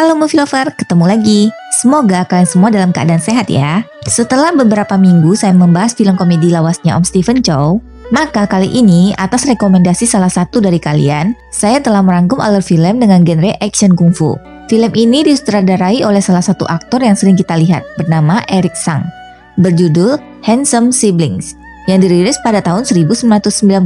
Halo movie lover, ketemu lagi. Semoga kalian semua dalam keadaan sehat ya. Setelah beberapa minggu saya membahas film komedi lawasnya Om Stephen Chow, maka kali ini atas rekomendasi salah satu dari kalian, saya telah merangkum alur film dengan genre action kungfu. Film ini disutradarai oleh salah satu aktor yang sering kita lihat, bernama Eric Tsang, berjudul Handsome Siblings, yang dirilis pada tahun 1992,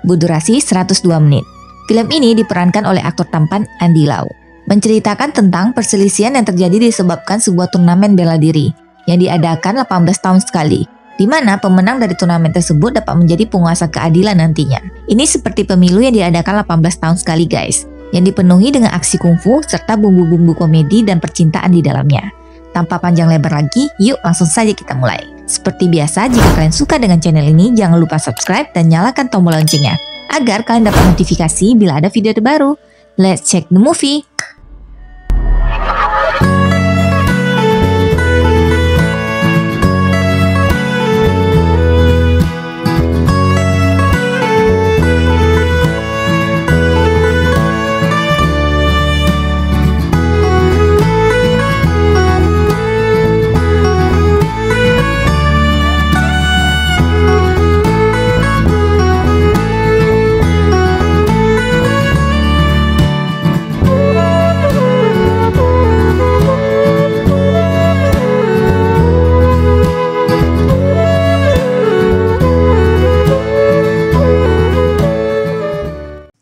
berdurasi 102 menit. Film ini diperankan oleh aktor tampan Andy Lau. Menceritakan tentang perselisihan yang terjadi disebabkan sebuah turnamen bela diri yang diadakan 18 tahun sekali, di mana pemenang dari turnamen tersebut dapat menjadi penguasa keadilan nantinya. Ini seperti pemilu yang diadakan 18 tahun sekali guys, yang dipenuhi dengan aksi kungfu serta bumbu-bumbu komedi dan percintaan di dalamnya. Tanpa panjang lebar lagi, yuk langsung saja kita mulai. Seperti biasa, jika kalian suka dengan channel ini, jangan lupa subscribe dan nyalakan tombol loncengnya, agar kalian dapat notifikasi bila ada video terbaru. Let's check the movie!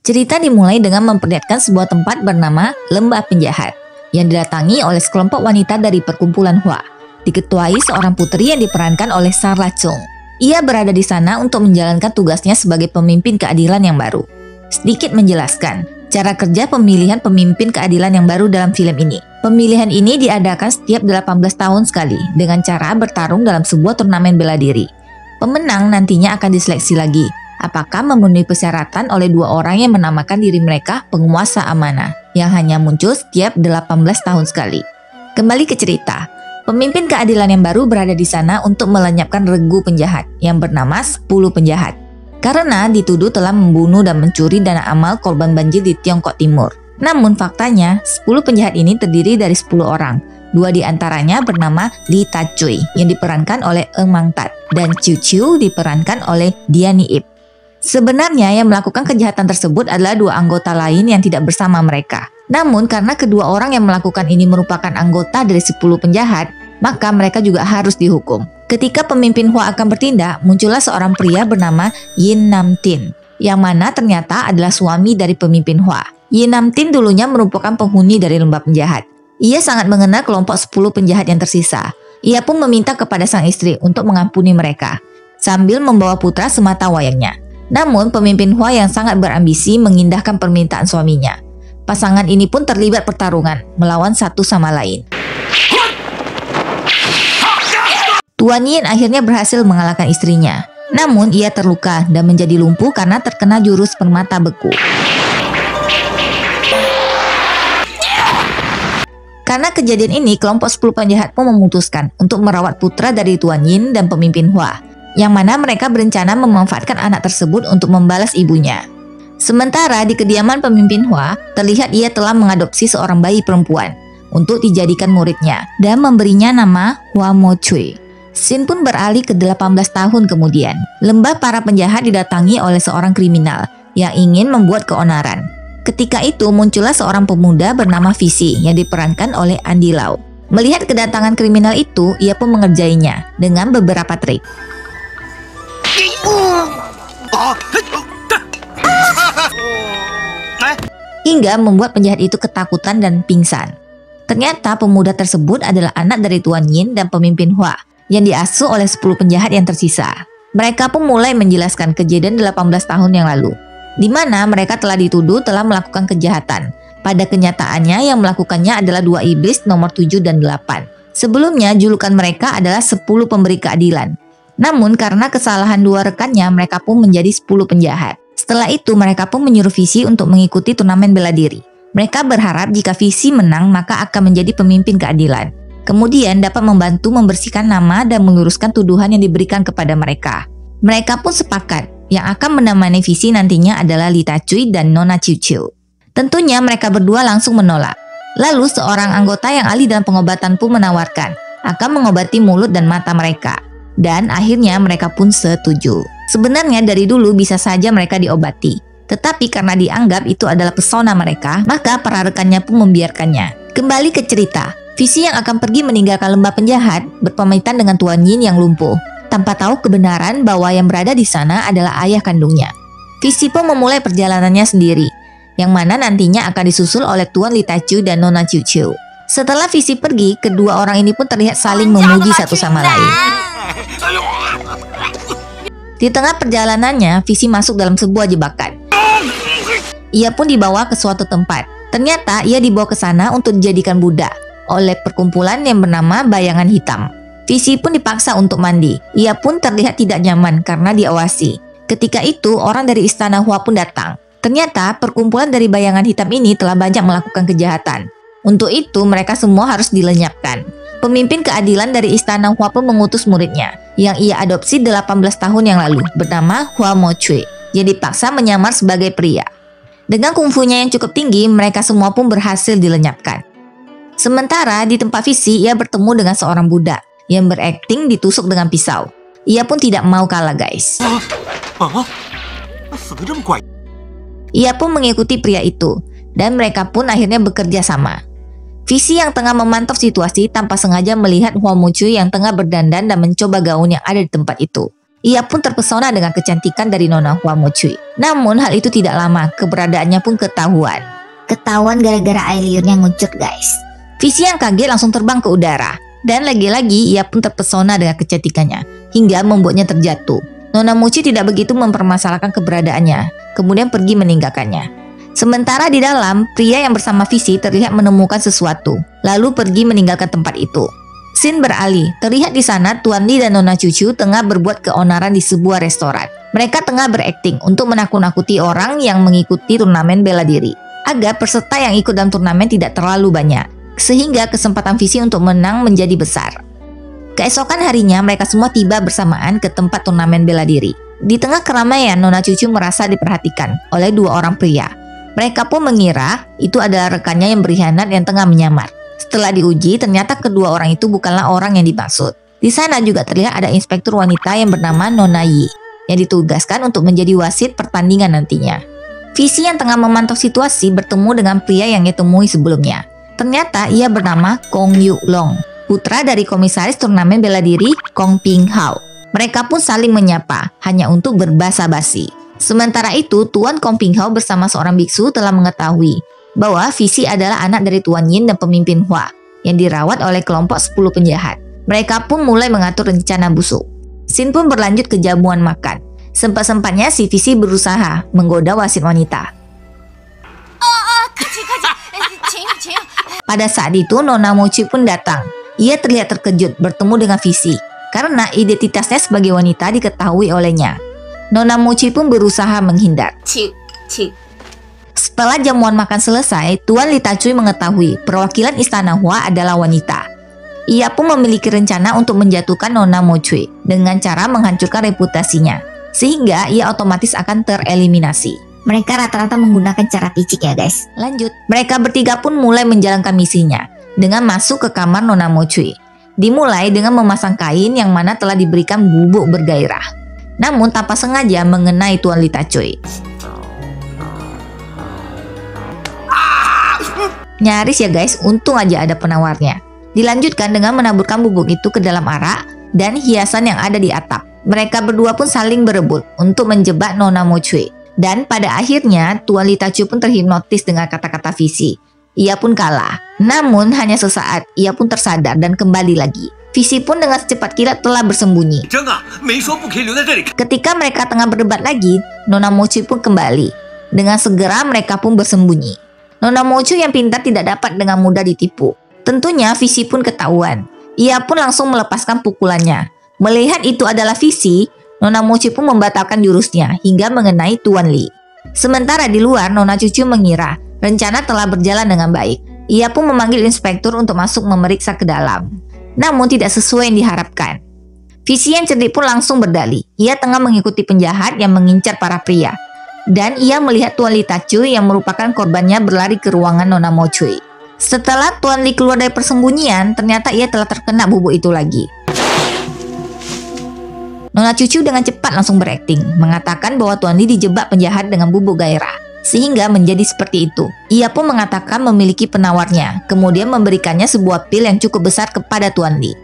Cerita dimulai dengan memperlihatkan sebuah tempat bernama Lembah Penjahat yang didatangi oleh sekelompok wanita dari perkumpulan Hua, diketuai seorang putri yang diperankan oleh Sarah Chung. Ia berada di sana untuk menjalankan tugasnya sebagai pemimpin keadilan yang baru. Sedikit menjelaskan cara kerja pemilihan pemimpin keadilan yang baru dalam film ini. Pemilihan ini diadakan setiap 18 tahun sekali dengan cara bertarung dalam sebuah turnamen bela diri. Pemenang nantinya akan diseleksi lagi apakah memenuhi persyaratan oleh dua orang yang menamakan diri mereka penguasa amanah yang hanya muncul setiap 18 tahun sekali. Kembali ke cerita, pemimpin keadilan yang baru berada di sana untuk melenyapkan regu penjahat yang bernama 10 penjahat karena dituduh telah membunuh dan mencuri dana amal korban banjir di Tiongkok Timur. Namun faktanya 10 penjahat ini terdiri dari 10 orang. Dua di antaranya bernama Li Tachui yang diperankan oleh Eng Mang Tat dan Chiu Chiu diperankan oleh Diani Ip. Sebenarnya yang melakukan kejahatan tersebut adalah dua anggota lain yang tidak bersama mereka. Namun karena kedua orang yang melakukan ini merupakan anggota dari 10 penjahat, maka mereka juga harus dihukum. Ketika pemimpin Hua akan bertindak, muncullah seorang pria bernama Yin Nam Tin, yang mana ternyata adalah suami dari pemimpin Hua. Yin Nam Tin dulunya merupakan penghuni dari lembah penjahat. Ia sangat mengenal kelompok 10 penjahat yang tersisa. Ia pun meminta kepada sang istri untuk mengampuni mereka, sambil membawa putra semata wayangnya. Namun pemimpin Hua yang sangat berambisi mengindahkan permintaan suaminya. Pasangan ini pun terlibat pertarungan melawan satu sama lain. Tuan Yin akhirnya berhasil mengalahkan istrinya. Namun ia terluka dan menjadi lumpuh karena terkena jurus permata beku. Karena kejadian ini, kelompok 10 penjahat pun memutuskan untuk merawat putra dari Tuan Yin dan pemimpin Hua, yang mana mereka berencana memanfaatkan anak tersebut untuk membalas ibunya. Sementara di kediaman pemimpin Hua, terlihat ia telah mengadopsi seorang bayi perempuan untuk dijadikan muridnya dan memberinya nama Hua Mo Chui. Scene pun beralih ke 18 tahun kemudian. Lembah para penjahat didatangi oleh seorang kriminal yang ingin membuat keonaran. Ketika itu muncullah seorang pemuda bernama Visi yang diperankan oleh Andy Lau. Melihat kedatangan kriminal itu, ia pun mengerjainya dengan beberapa trik, hingga membuat penjahat itu ketakutan dan pingsan. Ternyata pemuda tersebut adalah anak dari Tuan Yin dan pemimpin Hua yang diasuh oleh 10 penjahat yang tersisa. Mereka pun mulai menjelaskan kejadian 18 tahun yang lalu, di mana mereka telah dituduh telah melakukan kejahatan. Pada kenyataannya yang melakukannya adalah dua iblis nomor 7 dan 8. Sebelumnya julukan mereka adalah 10 pemberi keadilan. Namun karena kesalahan dua rekannya, mereka pun menjadi 10 penjahat. Setelah itu mereka pun menyuruh Visi untuk mengikuti turnamen bela diri. Mereka berharap jika Visi menang maka akan menjadi pemimpin keadilan. Kemudian dapat membantu membersihkan nama dan meluruskan tuduhan yang diberikan kepada mereka. Mereka pun sepakat yang akan menemani Visi nantinya adalah Li Tachui dan Nona Chiu Chiu. Tentunya mereka berdua langsung menolak. Lalu seorang anggota yang ahli dalam pengobatan pun menawarkan akan mengobati mulut dan mata mereka. Dan akhirnya mereka pun setuju. Sebenarnya dari dulu bisa saja mereka diobati. Tetapi karena dianggap itu adalah pesona mereka, maka para rekannya pun membiarkannya. Kembali ke cerita, Visi yang akan pergi meninggalkan lembah penjahat berpamitan dengan Tuan Yin yang lumpuh, tanpa tahu kebenaran bahwa yang berada di sana adalah ayah kandungnya. Visi pun memulai perjalanannya sendiri, yang mana nantinya akan disusul oleh Tuan Litachu dan Nona Cucu. Setelah Visi pergi, kedua orang ini pun terlihat saling memuji satu sama lain. Di tengah perjalanannya, Visi masuk dalam sebuah jebakan. Ia pun dibawa ke suatu tempat. Ternyata ia dibawa ke sana untuk dijadikan budak oleh perkumpulan yang bernama Bayangan Hitam. Visi pun dipaksa untuk mandi. Ia pun terlihat tidak nyaman karena diawasi. Ketika itu, orang dari Istana Hua pun datang. Ternyata perkumpulan dari Bayangan Hitam ini telah banyak melakukan kejahatan. Untuk itu, mereka semua harus dilenyapkan. Pemimpin keadilan dari Istana Hua pun mengutus muridnya, yang ia adopsi 18 tahun yang lalu, bernama Hua Mo-cui, yang dipaksa menyamar sebagai pria. Dengan kungfunya yang cukup tinggi, mereka semua pun berhasil dilenyapkan. Sementara di tempat Visi, ia bertemu dengan seorang budak yang berakting ditusuk dengan pisau. Ia pun tidak mau kalah, guys. Ia pun mengikuti pria itu, dan mereka pun akhirnya bekerja sama. Visi yang tengah memantau situasi tanpa sengaja melihat Hua Mo-cui yang tengah berdandan dan mencoba gaun yang ada di tempat itu. Ia pun terpesona dengan kecantikan dari Nona Hua Mo-cui. Namun hal itu tidak lama, keberadaannya pun ketahuan. Ketahuan gara-gara air liurnya ngucut, guys. Visi yang kaget langsung terbang ke udara. Dan lagi-lagi ia pun terpesona dengan kecantikannya, hingga membuatnya terjatuh. Nona Mo-cui tidak begitu mempermasalahkan keberadaannya, kemudian pergi meninggalkannya. Sementara di dalam, pria yang bersama Visi terlihat menemukan sesuatu, lalu pergi meninggalkan tempat itu. Scene beralih, terlihat di sana Tuan Li dan Nona Cucu tengah berbuat keonaran di sebuah restoran. Mereka tengah berakting untuk menakut-nakuti orang yang mengikuti turnamen bela diri, agar peserta yang ikut dalam turnamen tidak terlalu banyak, sehingga kesempatan Visi untuk menang menjadi besar. Keesokan harinya, mereka semua tiba bersamaan ke tempat turnamen bela diri. Di tengah keramaian, Nona Cucu merasa diperhatikan oleh dua orang pria. Mereka pun mengira itu adalah rekannya yang berkhianat yang tengah menyamar. Setelah diuji, ternyata kedua orang itu bukanlah orang yang dimaksud. Di sana juga terlihat ada inspektur wanita yang bernama Nona Yi, yang ditugaskan untuk menjadi wasit pertandingan nantinya. Visi yang tengah memantau situasi bertemu dengan pria yang ia temui sebelumnya. Ternyata ia bernama Kong Yu Long, putra dari komisaris turnamen bela diri Kong Ping Hao. Mereka pun saling menyapa, hanya untuk berbasa-basi. Sementara itu, Tuan Kong Ping Hao bersama seorang biksu telah mengetahui bahwa Visi adalah anak dari Tuan Yin dan pemimpin Hua yang dirawat oleh kelompok 10 penjahat. Mereka pun mulai mengatur rencana busuk. Scene pun berlanjut ke jamuan makan. Sempat-sempatnya si Visi berusaha menggoda wasit wanita. Pada saat itu, Nona Mo-cui pun datang. Ia terlihat terkejut bertemu dengan Visi karena identitasnya sebagai wanita diketahui olehnya. Nona Mo-cui pun berusaha menghindar. Setelah jamuan makan selesai, Tuan Litachu mengetahui perwakilan Istana Hua adalah wanita. Ia pun memiliki rencana untuk menjatuhkan Nona Mo-cui dengan cara menghancurkan reputasinya, sehingga ia otomatis akan tereliminasi. Mereka rata-rata menggunakan cara picik ya, guys. Lanjut, mereka bertiga pun mulai menjalankan misinya dengan masuk ke kamar Nona Mo-cui. Dimulai dengan memasang kain yang mana telah diberikan bubuk bergairah, namun tanpa sengaja mengenai Tuan Litachu. Nyaris ya guys, untung aja ada penawarnya. Dilanjutkan dengan menaburkan bubuk itu ke dalam arak dan hiasan yang ada di atap. Mereka berdua pun saling berebut untuk menjebak Nona Mo-cui. Dan pada akhirnya, Tuan Litachu pun terhipnotis dengan kata-kata Visi. Ia pun kalah. Namun hanya sesaat, ia pun tersadar dan kembali lagi. Visi pun dengan secepat kilat telah bersembunyi. Ketika mereka tengah berdebat lagi, Nona Mo-cui pun kembali. Dengan segera mereka pun bersembunyi. Nona Mo-cui yang pintar tidak dapat dengan mudah ditipu. Tentunya Visi pun ketahuan. Ia pun langsung melepaskan pukulannya. Melihat itu adalah Visi, Nona Mo-cui pun membatalkan jurusnya hingga mengenai Tuan Li. Sementara di luar, Nona Cucu mengira rencana telah berjalan dengan baik. Ia pun memanggil inspektur untuk masuk memeriksa ke dalam. Namun tidak sesuai yang diharapkan. Visi yang cerdik pun langsung berdalih. Ia tengah mengikuti penjahat yang mengincar para pria. Dan ia melihat Tuan Litachu yang merupakan korbannya berlari ke ruangan Nona Mo-cui. Setelah Tuan Li keluar dari persembunyian, ternyata ia telah terkena bubuk itu lagi. Nona Cucu dengan cepat langsung berakting, mengatakan bahwa Tuan Li dijebak penjahat dengan bubuk gairah, sehingga menjadi seperti itu. Ia pun mengatakan memiliki penawarnya, kemudian memberikannya sebuah pil yang cukup besar kepada Tuan Li.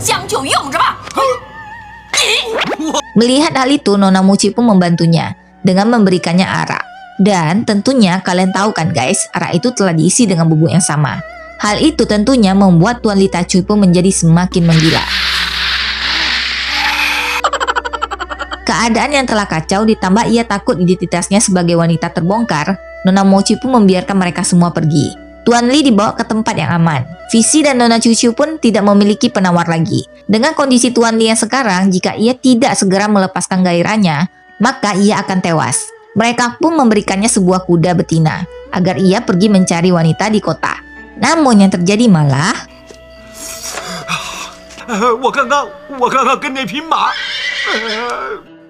Melihat hal itu, Nona Mochi pun membantunya dengan memberikannya arak. Dan tentunya kalian tahu kan guys, arak itu telah diisi dengan bubuk yang sama. Hal itu tentunya membuat Tuan Li Tacui pun menjadi semakin menggila. Keadaan yang telah kacau ditambah ia takut identitasnya sebagai wanita terbongkar, Nona Mochi pun membiarkan mereka semua pergi. Tuan Li dibawa ke tempat yang aman. Visi dan Nona Cucu pun tidak memiliki penawar lagi. Dengan kondisi Tuan Li yang sekarang, jika ia tidak segera melepaskan gairahnya, maka ia akan tewas. Mereka pun memberikannya sebuah kuda betina agar ia pergi mencari wanita di kota. Namun yang terjadi malah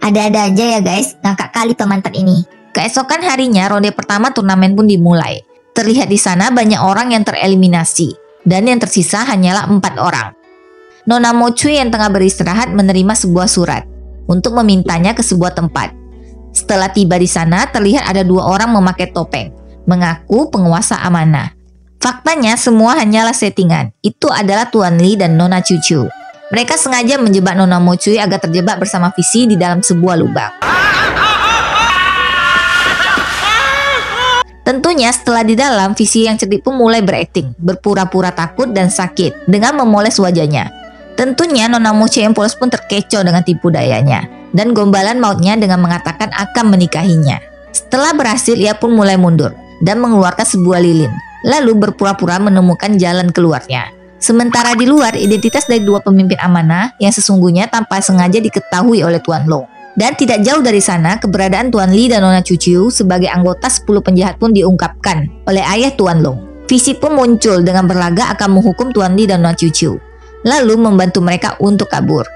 Ada-ada aja ya guys, ngakak kali pemantat ini. keesokan harinya ronde pertama turnamen pun dimulai. Terlihat di sana banyak orang yang tereliminasi dan yang tersisa hanyalah 4 orang. Nona Mochi yang tengah beristirahat menerima sebuah surat untuk memintanya ke sebuah tempat. Setelah tiba di sana, terlihat ada 2 orang memakai topeng, mengaku penguasa amanah. Faktanya semua hanyalah settingan. Itu adalah Tuan Li dan Nona Cucu. Mereka sengaja menjebak Nona Mochi agar terjebak bersama Visi di dalam sebuah lubang. Tentunya setelah di dalam, Visi yang cerdik pun mulai berakting, berpura-pura takut dan sakit dengan memoles wajahnya. Tentunya Nona Mochi yang polos pun terkecoh dengan tipu dayanya dan gombalan mautnya dengan mengatakan akan menikahinya. Setelah berhasil, ia pun mulai mundur dan mengeluarkan sebuah lilin, lalu berpura-pura menemukan jalan keluarnya. Sementara di luar, identitas dari 2 pemimpin amanah yang sesungguhnya tanpa sengaja diketahui oleh Tuan Long. Dan tidak jauh dari sana, keberadaan Tuan Li dan Nona Cucu sebagai anggota 10 penjahat pun diungkapkan oleh ayah Tuan Long. Visi pun muncul dengan berlagak akan menghukum Tuan Li dan Nona Cucu, lalu membantu mereka untuk kabur.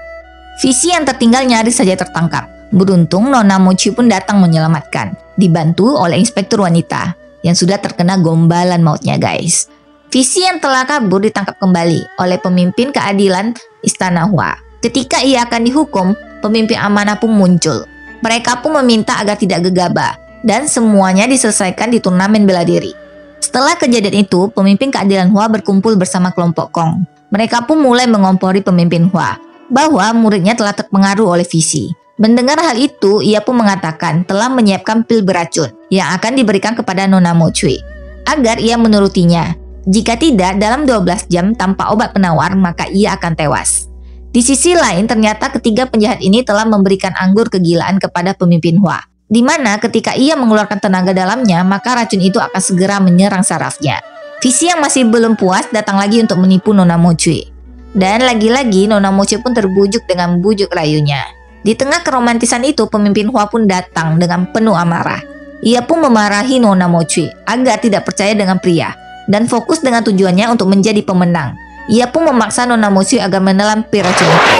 Visi yang tertinggal nyaris saja tertangkap. Beruntung Nona Mochi pun datang menyelamatkan, dibantu oleh inspektur wanita yang sudah terkena gombalan mautnya guys. Visi yang telah kabur ditangkap kembali oleh pemimpin keadilan Istana Hua. Ketika ia akan dihukum, pemimpin amanah pun muncul. Mereka pun meminta agar tidak gegabah dan semuanya diselesaikan di turnamen bela diri. Setelah kejadian itu, pemimpin keadilan Hua berkumpul bersama kelompok Kong. Mereka pun mulai mengompori pemimpin Hua bahwa muridnya telah terpengaruh oleh Visi. Mendengar hal itu, ia pun mengatakan telah menyiapkan pil beracun yang akan diberikan kepada Nona Mochi agar ia menurutinya. Jika tidak, dalam 12 jam tanpa obat penawar, maka ia akan tewas. Di sisi lain, ternyata ketiga penjahat ini telah memberikan anggur kegilaan kepada pemimpin Hua, di mana ketika ia mengeluarkan tenaga dalamnya, maka racun itu akan segera menyerang sarafnya. Visi yang masih belum puas datang lagi untuk menipu Nona Mochi. Dan lagi-lagi Nona Mochi pun terbujuk dengan bujuk rayunya. Di tengah keromantisan itu, pemimpin Hua pun datang dengan penuh amarah. Ia pun memarahi Nona Mochi agar tidak percaya dengan pria dan fokus dengan tujuannya untuk menjadi pemenang. Ia pun memaksa Nona Mochi agar menelan pil racun itu.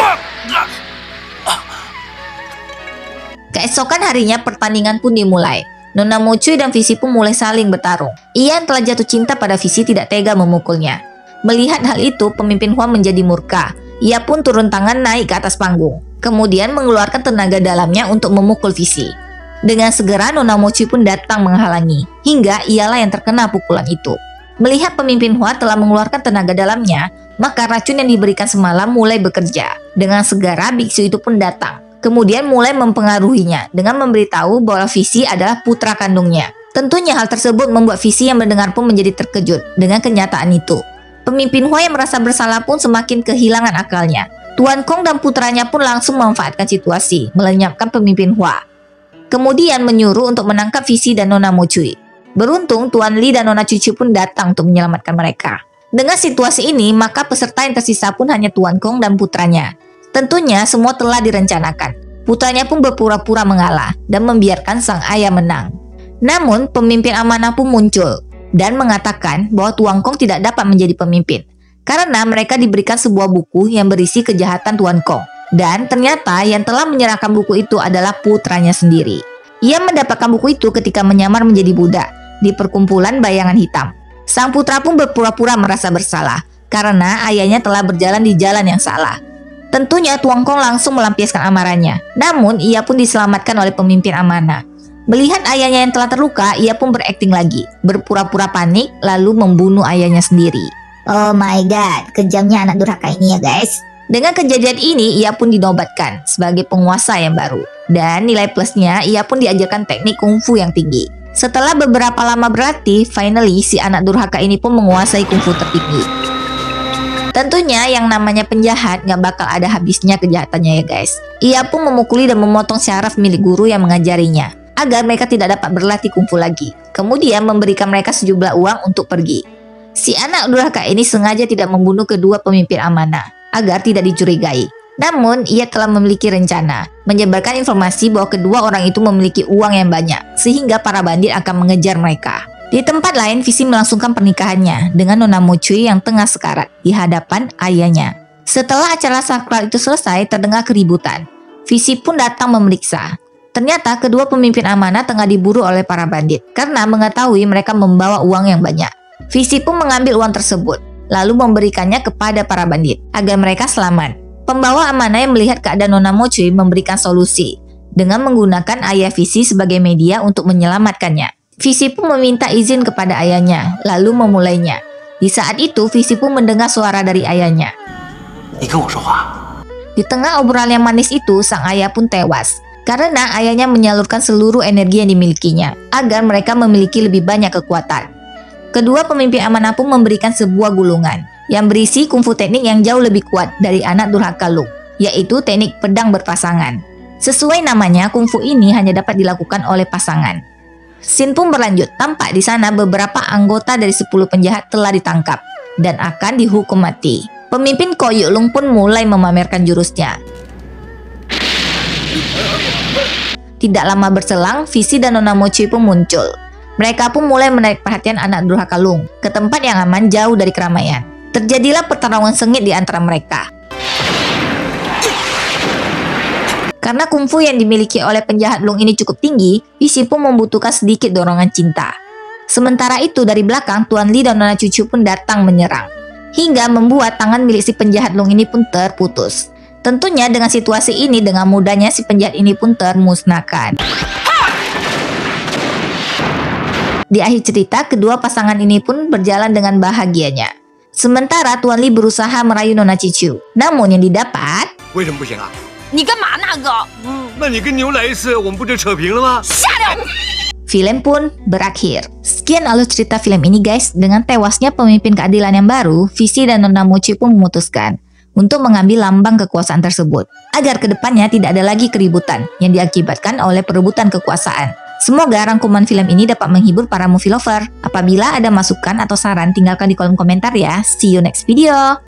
Keesokan harinya pertandingan pun dimulai. Nona Mochi dan Visi pun mulai saling bertarung. Ia yang telah jatuh cinta pada Visi tidak tega memukulnya. Melihat hal itu, pemimpin Hua menjadi murka. Ia pun turun tangan naik ke atas panggung, kemudian mengeluarkan tenaga dalamnya untuk memukul Visi. Dengan segera Nona Mochi pun datang menghalangi, hingga ialah yang terkena pukulan itu. Melihat pemimpin Hua telah mengeluarkan tenaga dalamnya, maka racun yang diberikan semalam mulai bekerja. Dengan segera biksu itu pun datang, kemudian mulai mempengaruhinya dengan memberitahu bahwa Visi adalah putra kandungnya. Tentunya hal tersebut membuat Visi yang mendengar pun menjadi terkejut dengan kenyataan itu. Pemimpin Hua yang merasa bersalah pun semakin kehilangan akalnya. Tuan Kong dan putranya pun langsung memanfaatkan situasi, melenyapkan pemimpin Hua. Kemudian menyuruh untuk menangkap Visi dan Nona Mochi. Beruntung Tuan Li dan Nona Cucu pun datang untuk menyelamatkan mereka. Dengan situasi ini, maka peserta yang tersisa pun hanya Tuan Kong dan putranya. Tentunya semua telah direncanakan. Putranya pun berpura-pura mengalah dan membiarkan sang ayah menang. Namun, pemimpin amanah pun muncul dan mengatakan bahwa Tuan Kong tidak dapat menjadi pemimpin karena mereka diberikan sebuah buku yang berisi kejahatan Tuan Kong. Dan ternyata yang telah menyerahkan buku itu adalah putranya sendiri. Ia mendapatkan buku itu ketika menyamar menjadi budak di perkumpulan bayangan hitam. Sang putra pun berpura-pura merasa bersalah karena ayahnya telah berjalan di jalan yang salah. Tentunya Tuan Kong langsung melampiaskan amarahnya. Namun ia pun diselamatkan oleh pemimpin amanah. Melihat ayahnya yang telah terluka, ia pun berakting lagi, berpura-pura panik lalu membunuh ayahnya sendiri. Oh my god, kejamnya anak durhaka ini ya guys. Dengan kejadian ini, ia pun dinobatkan sebagai penguasa yang baru. Dan nilai plusnya, ia pun diajarkan teknik kungfu yang tinggi. Setelah beberapa lama berlatih, finally si anak durhaka ini pun menguasai kungfu tertinggi. Tentunya yang namanya penjahat gak bakal ada habisnya kejahatannya ya guys. Ia pun memukuli dan memotong syaraf milik guru yang mengajarinya agar mereka tidak dapat berlatih kungfu lagi. Kemudian memberikan mereka sejumlah uang untuk pergi. Si anak durhaka ini sengaja tidak membunuh kedua pemimpin amanah agar tidak dicurigai. Namun ia telah memiliki rencana menyebarkan informasi bahwa kedua orang itu memiliki uang yang banyak sehingga para bandit akan mengejar mereka. Di tempat lain, Visi melangsungkan pernikahannya dengan Nona Mochi yang tengah sekarat di hadapan ayahnya. Setelah acara sakral itu selesai, terdengar keributan. Visi pun datang memeriksa. Ternyata kedua pemimpin amanah tengah diburu oleh para bandit karena mengetahui mereka membawa uang yang banyak. Visi pun mengambil uang tersebut, lalu memberikannya kepada para bandit agar mereka selamat. Pembawa amanah yang melihat keadaan Nona Mochi memberikan solusi dengan menggunakan ayah Visi sebagai media untuk menyelamatkannya. Visi pun meminta izin kepada ayahnya, lalu memulainya. Di saat itu, Visi pun mendengar suara dari ayahnya. Di tengah obrolan yang manis itu, sang ayah pun tewas karena ayahnya menyalurkan seluruh energi yang dimilikinya agar mereka memiliki lebih banyak kekuatan. Kedua pemimpin amanah pun memberikan sebuah gulungan yang berisi kungfu teknik yang jauh lebih kuat dari anak durhaka Lung, yaitu teknik pedang berpasangan. Sesuai namanya, kungfu ini hanya dapat dilakukan oleh pasangan. Scene pun berlanjut, tampak di sana beberapa anggota dari 10 penjahat telah ditangkap dan akan dihukum mati. Pemimpin Koyuk Lung pun mulai memamerkan jurusnya. Tidak lama berselang, Visi dan Nona Mochi pun muncul. Mereka pun mulai menarik perhatian anak durhaka Lung ke tempat yang aman jauh dari keramaian. Terjadilah pertarungan sengit di antara mereka. Karena kungfu yang dimiliki oleh penjahat Lung ini cukup tinggi, Visi pun membutuhkan sedikit dorongan cinta. Sementara itu dari belakang, Tuan Li dan Nona Cucu pun datang menyerang, hingga membuat tangan milik si penjahat Lung ini pun terputus. Tentunya dengan situasi ini, dengan mudahnya si penjahat ini pun termusnahkan. Di akhir cerita, kedua pasangan ini pun berjalan dengan bahagianya. Sementara Tuan Li berusaha merayu Nona Cicu. Namun yang didapat... Film pun berakhir. Sekian alur cerita film ini guys. Dengan tewasnya pemimpin keadilan yang baru, Visi dan Nona Mochi pun memutuskan untuk mengambil lambang kekuasaan tersebut agar kedepannya tidak ada lagi keributan yang diakibatkan oleh perebutan kekuasaan. Semoga rangkuman film ini dapat menghibur para movie lover. Apabila ada masukan atau saran, tinggalkan di kolom komentar ya. See you next video.